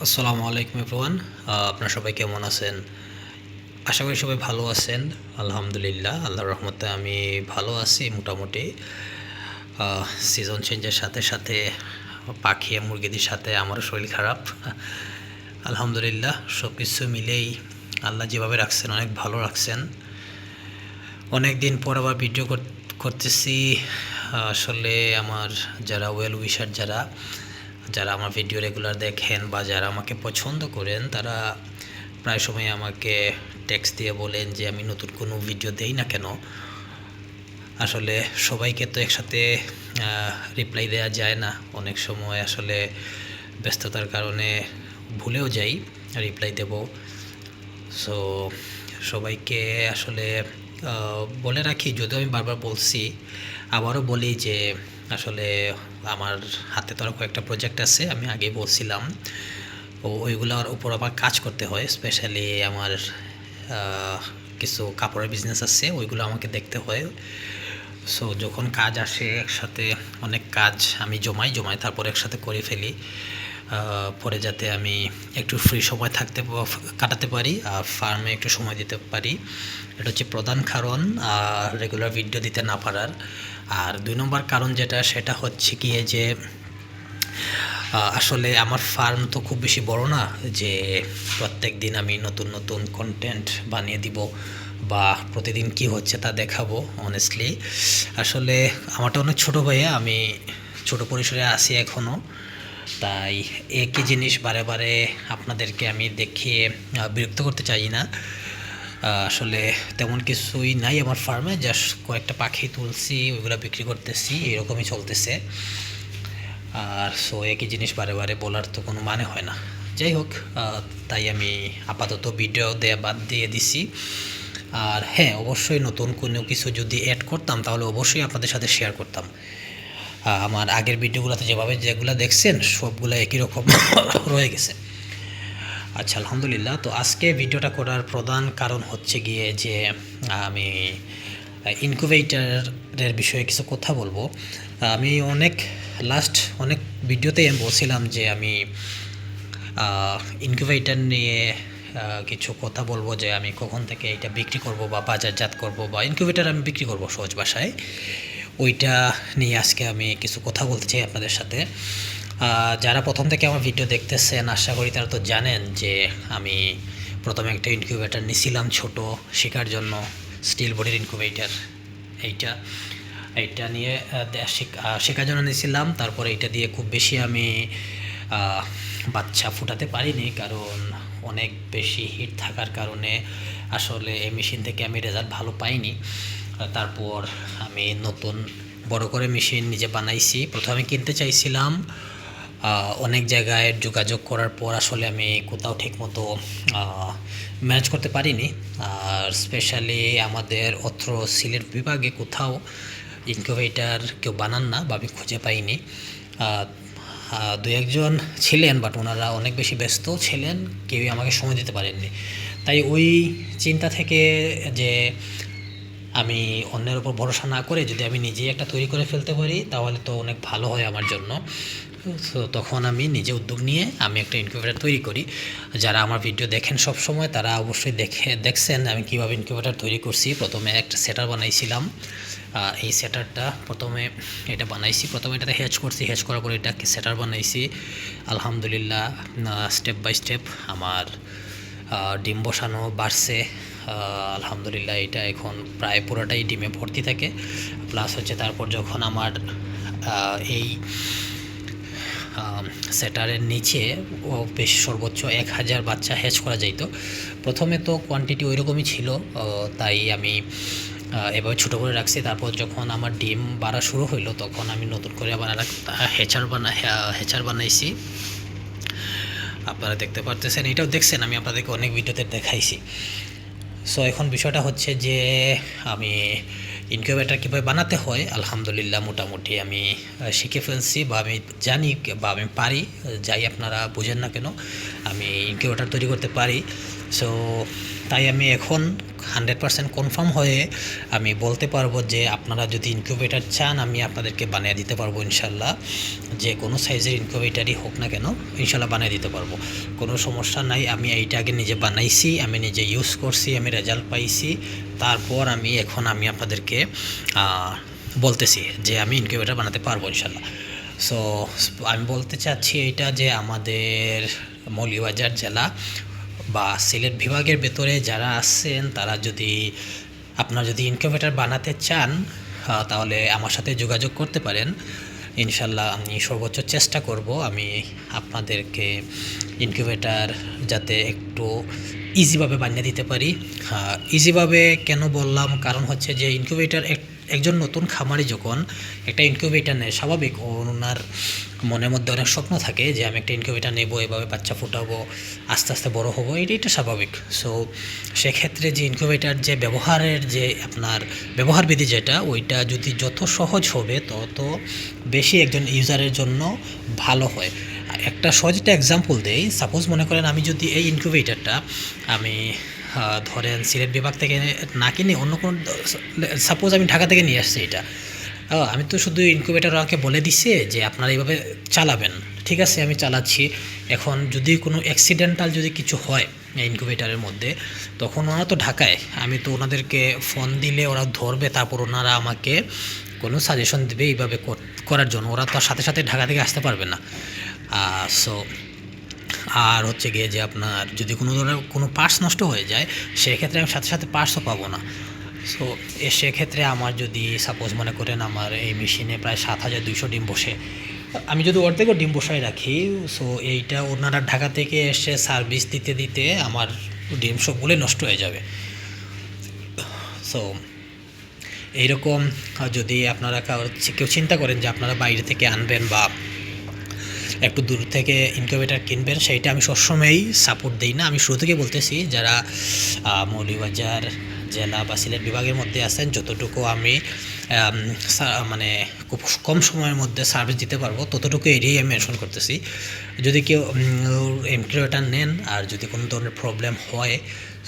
আসসালামু আলাইকুম এভরিওয়ান। আপনারা সবাই কেমন আছেন? আশা করি সবাই ভালো আছেন। আলহামদুলিল্লাহ, আল্লাহর রহমতে আমি ভালো আছি মোটামুটি। সিজন চেঞ্জের সাথে সাথে পাখি মুরগিদের সাথে আমারও শরীর খারাপ। আলহামদুলিল্লাহ, সব কিছু মিলেই আল্লাহ যেভাবে রাখছেন অনেক ভালো রাখছেন। অনেক দিন পর আবার ভিডিও করতেছি। আসলে আমার যারা ওয়েল উইশার, যারা যারা আমার ভিডিও রেগুলার দেখেন বা যারা আমাকে পছন্দ করেন, তারা প্রায় সময় আমাকে টেক্সট দিয়ে বলেন যে আমি নতুন কোনো ভিডিও দেই না কেন। আসলে সবাইকে তো একসাথে রিপ্লাই দেওয়া যায় না, অনেক সময় আসলে ব্যস্ততার কারণে ভুলেও যাই রিপ্লাই দেব। সো সবাইকে আসলে বলে রাখি, যদিও আমি বারবার বলছি, আবারও বলি যে আসলে আমার হাতে তো আরও কয়েকটা প্রজেক্ট আছে, আমি আগেই বলছিলাম। ওইগুলোর উপর আবার কাজ করতে হয়। স্পেশালি আমার কিছু কাপড়ের বিজনেস আছে, ওইগুলো আমাকে দেখতে হয়। সো যখন কাজ আসে একসাথে, অনেক কাজ আমি জমাই তারপর একসাথে করে ফেলি, পরে যাতে আমি একটু ফ্রি সময় কাটাতে পারি আর ফার্মে একটু সময় দিতে পারি। এটা হচ্ছে প্রধান কারণ রেগুলার ভিডিও দিতে না পারার। আর 2 নম্বর কারণ সেটা হচ্ছে গিয়ে যে আসলে আমার ফার্ম তো খুব বেশি বড় না যে প্রত্যেক দিন আমি নতুন নতুন কন্টেন্ট বানিয়ে দিব বা প্রতিদিন কি হচ্ছে তা দেখাবো। অনেস্টলি আসলে আমারটা অনেক ছোটো ভাইয়া, আমি ছোট পরিসরে আছি এখনও। তাই একই জিনিস বারে বারে আপনাদেরকে আমি দেখিয়ে বিরক্ত করতে চাই না। আসলে তেমন কিছুই নাই আমার ফার্মে, জাস্ট কয়েকটা পাখি তুলছি, ওইগুলো বিক্রি করতেছি, এরকমই চলতেছে। আর সো একই জিনিস বারে বারে বলার তো কোনো মানে হয় না। যাই হোক, তাই আমি আপাতত ভিডিও দেয়া বাদ দিয়ে দিছি। আর হ্যাঁ, অবশ্যই নতুন কোনো কিছু যদি অ্যাড করতাম তাহলে অবশ্যই আপনাদের সাথে শেয়ার করতাম। আমার আগের ভিডিওগুলোতে যেগুলো দেখছেন সবগুলো একই রকম রয়ে গেছে। আচ্ছা, আলহামদুলিল্লাহ। তো আজকে ভিডিওটা করার প্রধান কারণ হচ্ছে গিয়ে যে আমি ইনকিউবেটরের বিষয়ে কিছু কথা বলবো। আমি অনেক ভিডিওতেই আমি বলছিলাম যে আমি ইনকিউবেটর নিয়ে কিছু কথা বলবো, যে আমি কখন থেকে এটা বিক্রি করব বা বাজারজাত করব বা ইনকিউবেটর আমি বিক্রি করব সহজ ভাষায়। ওইটা নিয়ে আজকে আমি কিছু কথা বলতে চাই আপনাদের সাথে। যারা প্রথম থেকে আমার ভিডিও দেখতেছেন আশা করি তারা তো জানেন যে আমি প্রথমে একটা ইনকিউবেটর নিয়েছিলাম ছোট, শেখার জন্য, স্টিল বডির ইনকিউবেটর। এইটা এইটা নিয়ে শেখার জন্য নিয়েছিলাম। তারপরে এইটা দিয়ে খুব বেশি আমি বাচ্চা ফুটাতে পারিনি, কারণ অনেক বেশি হিট থাকার কারণে আসলে এই মেশিন থেকে আমি রেজাল্ট ভালো পাইনি। তারপর আমি নতুন বড় করে মেশিন নিজে বানাইছি। প্রথমে কিনতে চাইছিলাম, অনেক জায়গায় যোগাযোগ করার পর আসলে আমি কোথাও ঠিকমতো ম্যানেজ করতে পারিনি। আর স্পেশালি আমাদের অত্র সিলেট বিভাগে কোথাও ইনকিউবেটর কেউ বানান না বা আমি খুঁজে পাইনি। দু একজন ছিলেন, বাট ওনারা অনেক বেশি ব্যস্ত ছিলেন, কেউই আমাকে সময় দিতে পারেননি। তাই ওই চিন্তা থেকে যে আমি অন্যের উপর ভরসা না করে যদি আমি নিজেই একটা তৈরি করে ফেলতে পারি তাহলে তো অনেক ভালো হয় আমার জন্য। সো তখন আমি নিজে উদ্যোগ নিয়ে আমি একটা ইনকিউবেটর তৈরি করি। যারা আমার ভিডিও দেখেন সব সময় তারা অবশ্যই দেখছেন আমি কীভাবে ইনকিউবেটর তৈরি করছি। প্রথমে একটা সেটার বানাইছিলাম। এই সেটারটা প্রথমে এটা বানাইছি, প্রথমে এটাতে হ্যাচ করছি, হ্যাচ করার পরে এটাকে সেটার বানাইছি। আলহামদুলিল্লাহ, স্টেপ বাই স্টেপ আমার ডিম বসানো বাড়ছে। আলহামদুলিল্লাহ, এটা এখন প্রায় পুরোটাই ডিমে ভর্তি থাকে। প্লাস হচ্ছে তারপর যখন আমার এই সেটারের নিচে বেশ সর্বোচ্চ 1000 বাচ্চা হ্যাচ করা যাইত। প্রথমে তো কোয়ান্টিটি ওই রকমই ছিল, তাই আমি এভাবে ছোটো করে রাখছি। তারপর যখন আমার ডিম বাড়া শুরু হইলো তখন আমি নতুন করে আবার হ্যাচার বানাইছি। আপনারা দেখতে পারতেছেন, এটাও দেখছেন, আমি আপনাদেরকে অনেক ভিডিওতে দেখাইছি। সো এখন বিষয়টা হচ্ছে যে আমি ইনকিউবেটর কীভাবে বানাতে হয় আলহামদুলিল্লাহ মোটামুটি আমি শিখে ফেলছি, বা আমি জানি বা আমি পারি। যাই আপনারা বুঝেন না কেন, আমি ইনকিউবেটর তৈরি করতে পারি। সো তাই আমি এখন 100% কনফার্ম হয়ে আমি বলতে পারবো যে আপনারা যদি ইনকিউবেটর চান আমি আপনাদেরকে বানিয়ে দিতে পারবো ইনশাল্লাহ। যে কোনো সাইজের ইনকিউবেটরই হোক না কেন ইনশাল্লাহ বানিয়ে দিতে পারবো, কোনো সমস্যা নাই। আমি এইটা আগে নিজে বানাইছি, আমি নিজে ইউজ করছি, আমি রেজাল্ট পাইছি, তারপর এখন আমি আপনাদেরকে বলতেছি যে আমি ইনকিউবেটর বানাতে পারবো ইনশাল্লাহ। সো আমি বলতে চাচ্ছি এইটা যে আমাদের মৌলভীবাজার জেলা বা সিলেট বিভাগের ভেতরে যারা আছেন তারা যদি আপনারা যদি ইনকিউবেটর বানাতে চান তাহলে আমার সাথে যোগাযোগ করতে পারেন ইনশাল্লাহ। আমি সর্বোচ্চ চেষ্টা করব আমি আপনাদেরকে ইনকিউবেটর যাতে একটু ইজিভাবে বানিয়ে দিতে পারি। ইজিভাবে কেন বললাম, কারণ হচ্ছে যে ইনকিউবেটর একজন নতুন খামারি যখন একটা ইনকিউবেটর নেয়, স্বাভাবিক ওনার মনের মধ্যে অনেক স্বপ্ন থাকে যে আমি একটা ইনকিউবেটর নেব, এভাবে বাচ্চা ফুটাবো, আস্তে আস্তে বড় হবো, এটা স্বাভাবিক। সো সেক্ষেত্রে যে ইনকিউবেটর যে ব্যবহারের যে আপনার ব্যবহারবিধি যেটা, ওইটা যদি যত সহজ হবে তত বেশি একজন ইউজারের জন্য ভালো হয়। একটা সহজ একটা এক্সাম্পল দেই, সাপোজ মনে করেন আমি যদি এই ইনকিউবেটরটা আমি ধরেন সিলেট বিভাগ থেকে না কিনে অন্য কোনো, সাপোজ আমি ঢাকা থেকে নিয়ে আসছি এটা, আমি তো শুধু ইনকিউবেটর আমাকে বলে দিচ্ছে যে আপনারা এইভাবে চালাবেন, ঠিক আছে আমি চালাচ্ছি। এখন যদি কোনো অ্যাক্সিডেন্টাল যদি কিছু হয় ইনকিউবেটরের মধ্যে, তখন ওরা তো ঢাকায়, আমি তো ওনাদেরকে ফোন দিলে ওরা ধরবে, তারপর ওনারা আমাকে কোনো সাজেশন দেবে এইভাবে করার জন্য, ওরা তো সাথে সাথে ঢাকা থেকে আসতে পারবে না। সো আর হচ্ছে গিয়ে যে আপনার যদি কোনো ধরনের কোনো পার্টস নষ্ট হয়ে যায়, সেক্ষেত্রে আমি সাথে সাথে পার্টসও পাবো না। সো সেক্ষেত্রে আমার যদি সাপোজ মনে করেন আমার এই মেশিনে প্রায় 7200 ডিম বসে, আমি যদি অর্ধেকও ডিম বসায় রাখি, সো এইটা ওনারা ঢাকা থেকে এসে সার্ভিস দিতে দিতে আমার ডিম সবগুলোই নষ্ট হয়ে যাবে। সো এইরকম যদি আপনারা কেউ চিন্তা করেন যে আপনারা বাইরে থেকে আনবেন বা একটু দূর থেকে ইনকিউবেটর কিনবেন, সেইটা আমি সবসময়ই সাপোর্ট দিই না। আমি শুরু থেকে বলতেছি যারা মৌলভীবাজার জেলা বা সিলেট বিভাগের মধ্যে আছেন, যতটুকু আমি মানে খুব কম সময়ের মধ্যে সার্ভিস দিতে পারবো ততটুকু এরিয়াই আমি মেনশন করতেছি। যদি কেউ ইনকিউবেটর নেন আর যদি কোনো ধরনের প্রবলেম হয়,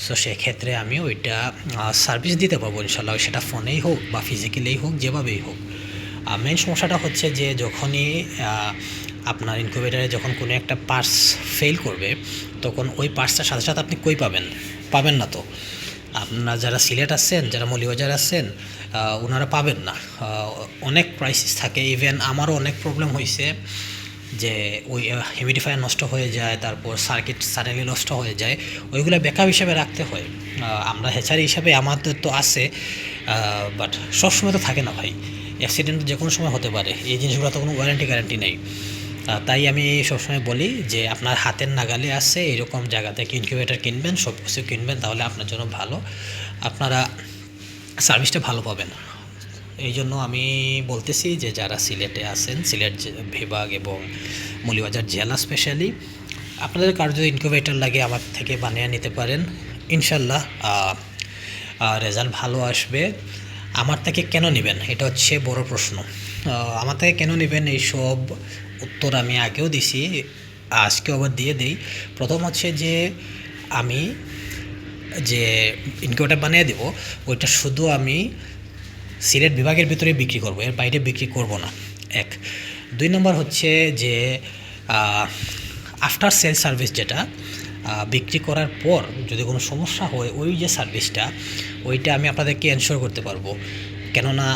সো সেক্ষেত্রে আমি ওইটা সার্ভিস দিতে পারবো ইনশাল্লাহ, সেটা ফোনেই হোক বা ফিজিক্যালেই হোক, যেভাবেই হোক। মেন সমস্যাটা হচ্ছে যে যখনই আপনার ইনকিউবেটরে যখন কোনো একটা পার্টস ফেল করবে, তখন ওই পার্টসটার সাথে সাথে আপনি কই পাবেন না। তো আপনারা যারা সিলেট আছেন, যারা মৌলভীবাজার আছেন, ওনারা পাবেন না, অনেক ক্রাইসিস থাকে। ইভেন আমারও অনেক প্রবলেম হয়েছে যে ওই হিউমিডিফায়ার নষ্ট হয়ে যায়, তারপর সার্কিট সাডেনলি নষ্ট হয়ে যায়, ওইগুলো ব্যাকআপ হিসাবে রাখতে হয়। আমরা হ্যাচারি হিসাবে আমাদের তো আছে, বাট সবসময় তো থাকে না ভাই, অ্যাক্সিডেন্ট যে কোনো সময় হতে পারে, এই জিনিসগুলো তো কোনো গ্যারান্টি নেই। তাই আমি সবসময় বলি যে আপনার হাতের নাগালে আছে এরকম জায়গা থেকে ইনকিউবেটর কিনবেন, সব কিছু কিনবেন, তাহলে আপনার জন্য ভালো, আপনারা সার্ভিসটা ভালো পাবেন। এই জন্য আমি বলতেছি যে যারা সিলেটে আছেন, সিলেট বিভাগ এবং মৌলভীবাজার জেলা স্পেশালি, আপনাদের কারো যদি ইনকিউবেটর লাগে আমার থেকে বানিয়ে নিতে পারেন ইনশাল্লাহ, রেজাল্ট ভালো আসবে। আমার থেকে কেন নেবেন, এটা হচ্ছে বড় প্রশ্ন। আমার থেকে কেন নেবেন এই সব উত্তর আমি আগেও দিছি, আজকেও আবার দিয়ে দিই। প্রথম হচ্ছে যে আমি যে ইনকিউবেটর বানিয়ে দেবো ওইটা শুধু আমি সিলেট বিভাগের ভিতরে বিক্রি করব, এর বাইরে বিক্রি করব না, এক। 2 নম্বর হচ্ছে যে আফটার সেল সার্ভিস, যেটা বিক্রি করার পর যদি কোনো সমস্যা হয়, ওই যে সার্ভিসটা ওইটা আমি আপনাদেরকে এনশিওর করতে পারবো। কেননা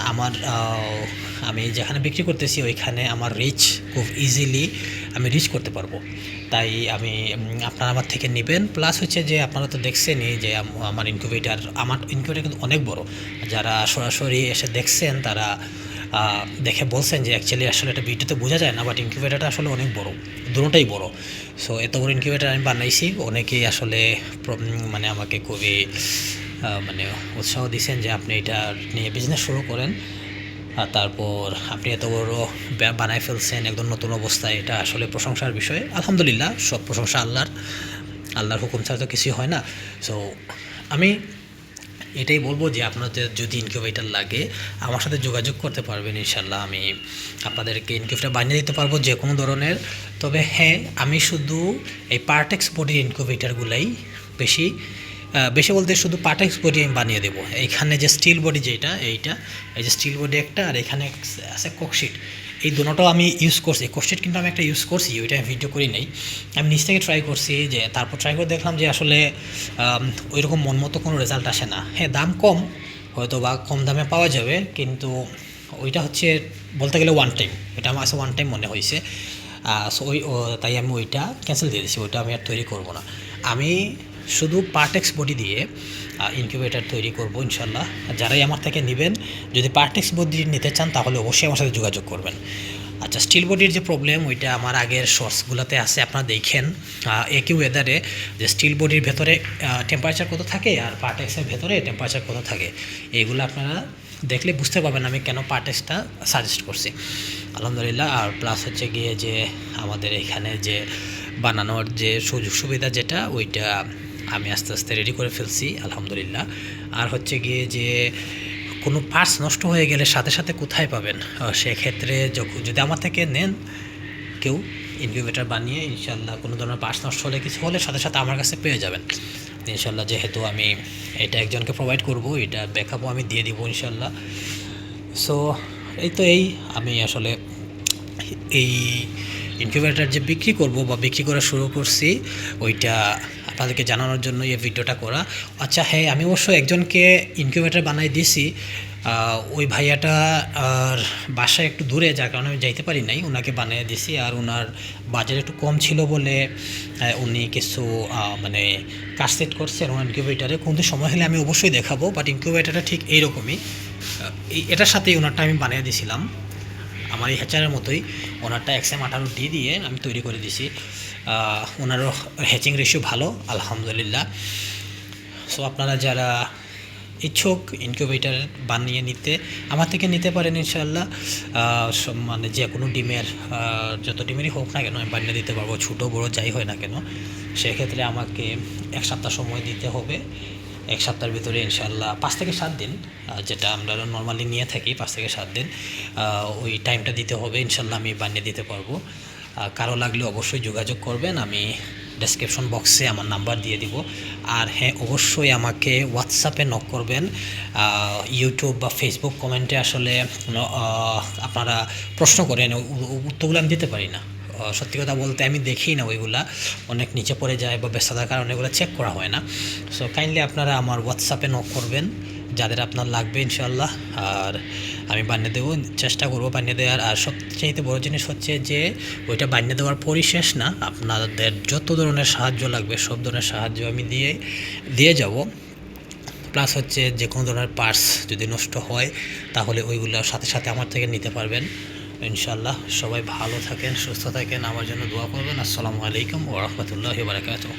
আমি যেখানে বিক্রি করতেছি ওইখানে আমার রিচ খুব ইজিলি আমি রিচ করতে পারবো, তাই আপনারা আমার থেকে নেবেন। প্লাস হচ্ছে যে আপনারা তো দেখছেনই যে আমার ইনকিউবেটর কিন্তু অনেক বড়, যারা সরাসরি এসে দেখছেন তারা দেখে বলছেন যে অ্যাকচুয়ালি আসলে এটা ভিডিওতে বোঝা যায় না, বাট ইনকিউবেটরটা আসলে অনেক বড়, দুটোটাই বড়। সো এত বড় ইনকিউবেটর আমি বানাইছি, অনেকেই আসলে মানে আমাকে খুবই মানে উৎসাহ দিয়েছেন যে আপনি এটা নিয়ে বিজনেস শুরু করেন, আর তারপর আপনি এত বড় বানায় ফেলছেন একদম নতুন অবস্থায়, এটা আসলে প্রশংসার বিষয়। আলহামদুলিল্লাহ, সব প্রশংসা আল্লাহর হুকুম ছাড়া তো কিছুই হয় না। সো আমি এটাই বলবো যে আপনাদের যদি ইনকিউবেটর লাগে আমার সাথে যোগাযোগ করতে পারবেন ইনশাল্লাহ, আমি আপনাদেরকে ইনকিউবেটর বানিয়ে দিতে পারবো যে কোনো ধরনের। তবে হ্যাঁ, আমি শুধু এই পার্টেক্স বডির ইনকিউবেটরগুলাই বেশি বেশি বলতে শুধু পার্টেক্স বডি আমি বানিয়ে দেবো। এইখানে যে স্টিল বডি যেটা এইটা, এই যে স্টিল বডি একটা, আর এখানে আছে কোকশিট, এই দুটোটাও আমি ইউজ করছি। কোকশিট কিন্তু আমি একটা ইউজ করছি, ওইটা আমি ভিডিও করি নাই, আমি নিজ থেকে ট্রাই করছি। যে তারপর ট্রাই করে দেখলাম যে আসলে ওই রকম মন মতো কোনো রেজাল্ট আসে না। হ্যাঁ, দাম কম, হয়তো বা কম দামে পাওয়া যাবে, কিন্তু ওইটা হচ্ছে বলতে গেলে ওয়ান টাইম, এটা আমার কাছে ওয়ান টাইম মনে হয়েছে। সো তাই আমি ওইটা ক্যান্সেল দিয়ে দিয়েছি, ওইটা আমি আর তৈরি করব না। আমি শুধু পার্টেক্স বডি দিয়ে ইনকিউবেটার তৈরি করব ইনশাল্লাহ। যারাই আমার থেকে নেবেন, যদি পার্টেক্স বডি নিতে চান তাহলে অবশ্যই আমার সাথে যোগাযোগ করবেন। আচ্ছা, স্টিল বডির যে প্রবলেম ওইটা আমার আগের শর্টসগুলোতে আছে, আপনারা দেখেন একই ওয়েদারে যে স্টিল বডির ভেতরে টেম্পারেচার কত থাকে আর পার্টেক্সের ভেতরে টেম্পারেচার কত থাকে, এইগুলো আপনারা দেখলে বুঝতে পারবেন আমি কেন পার্টেক্সটা সাজেস্ট করছি। আলহামদুলিল্লাহ। আর প্লাস হচ্ছে গিয়ে যে আমাদের এখানে যে বানানোর যে সুযোগ সুবিধা যেটা, ওইটা আমি আস্তে আস্তে রেডি করে ফেলছি আলহামদুলিল্লাহ। আর হচ্ছে গিয়ে যে কোনো পার্টস নষ্ট হয়ে গেলে সাথে সাথে কোথায় পাবেন, সেক্ষেত্রে যদি আমার থেকে নেন কেউ ইনকিউবেটার বানিয়ে, ইনশাল্লাহ কোনো ধরনের পার্টস নষ্ট হলে কিছু হলে সাথে সাথে আমার কাছে পেয়ে যাবেন ইনশাল্লাহ। যেহেতু আমি এটা একজনকে প্রোভাইড করব, এটা ব্যাকআপও আমি দিয়ে দিব ইনশাল্লাহ। সো এই আমি আসলে এই ইনকিউবেটার যে বিক্রি করব বা বিক্রি করা শুরু করছি, ওইটা আপনাদেরকে জানানোর জন্য এই ভিডিওটা করা। আচ্ছা হ্যাঁ, আমি অবশ্য একজনকে ইনকিউবেটার বানাই দিয়েছি, ওই ভাইয়াটা আর বাসায় একটু দূরে, যার কারণে আমি যাইতে পারি নাই, ওনাকে বানিয়ে দিয়েছি। আর ওনার বাজেট একটু কম ছিল বলে উনি কিছু মানে কাজ সেট করছেন ওনার ইনকিউবেটারে। কিন্তু সময় হলে আমি অবশ্যই দেখাবো। বাট ইনকিউবেটারটা ঠিক এইরকমই, এটার সাথেই ওনারটা আমি বানিয়ে দিয়েছিলাম, আমার এই হ্যাচারের মতোই। ওনারটা XM18 দিয়ে আমি তৈরি করে দিছি। ওনারও হ্যাচিং রেশিও ভালো আলহামদুলিল্লাহ। সো আপনারা যারা ইচ্ছুক ইনকিউবেটার বানিয়ে নিতে, আমার থেকে নিতে পারেন ইনশাআল্লাহ। মানে যে কোনো ডিমের, যত ডিমেরই হোক না কেন আমি বানিয়ে দিতে পারবো, ছোটো বড়ো যাই হয় না কেন। সেক্ষেত্রে আমাকে 1 সপ্তাহ সময় দিতে হবে। 1 সপ্তাহের ভিতরে ইনশাআল্লাহ 5 থেকে 7 দিন, যেটা আমরা নর্মালি নিয়ে থাকি 5 থেকে 7 দিন, ওই টাইমটা দিতে হবে ইনশাআল্লাহ। আমি বানিয়ে দিতে পারবো। কারো লাগলে অবশ্যই যোগাযোগ করবেন, আমি ডেসক্রিপশন বক্সে আমার নাম্বার দিয়ে দিব। আর হ্যাঁ, অবশ্যই আমাকে হোয়াটসঅ্যাপে নক করবেন। ইউটিউব বা ফেসবুক কমেন্টে আসলে আপনারা প্রশ্ন করেন, উত্তরগুলো আমি দিতে পারি না। সত্যি কথা বলতে আমি দেখি না, ওইগুলা অনেক নিচে পড়ে যায় বা ব্যস্ততার কারণে ওগুলো চেক করা হয় না। সো কাইন্ডলি আপনারা আমার হোয়াটসঅ্যাপে নক করবেন যাদের আপনার লাগবে ইনশাআল্লাহ। আর আমি বানিয়ে দেবো, চেষ্টা করবো বানিয়ে দেওয়ার। আর সবচেয়ে বড় জিনিস হচ্ছে যে ওইটা বানিয়ে দেওয়ার পরই শেষ না, আপনাদের যত ধরনের সাহায্য লাগবে সব ধরনের সাহায্য আমি দিয়ে যাব। প্লাস হচ্ছে যে কোনো ধরনের পার্টস যদি নষ্ট হয় তাহলে ওইগুলো সাথে সাথে আমার থেকে নিতে পারবেন ইনশাআল্লাহ। সবাই ভালো থাকেন, সুস্থ থাকেন, আমার জন্য দোয়া করবেন। আসসালামু আলাইকুম ওয়া রাহমাতুল্লাহি ওয়া বারাকাতুহু।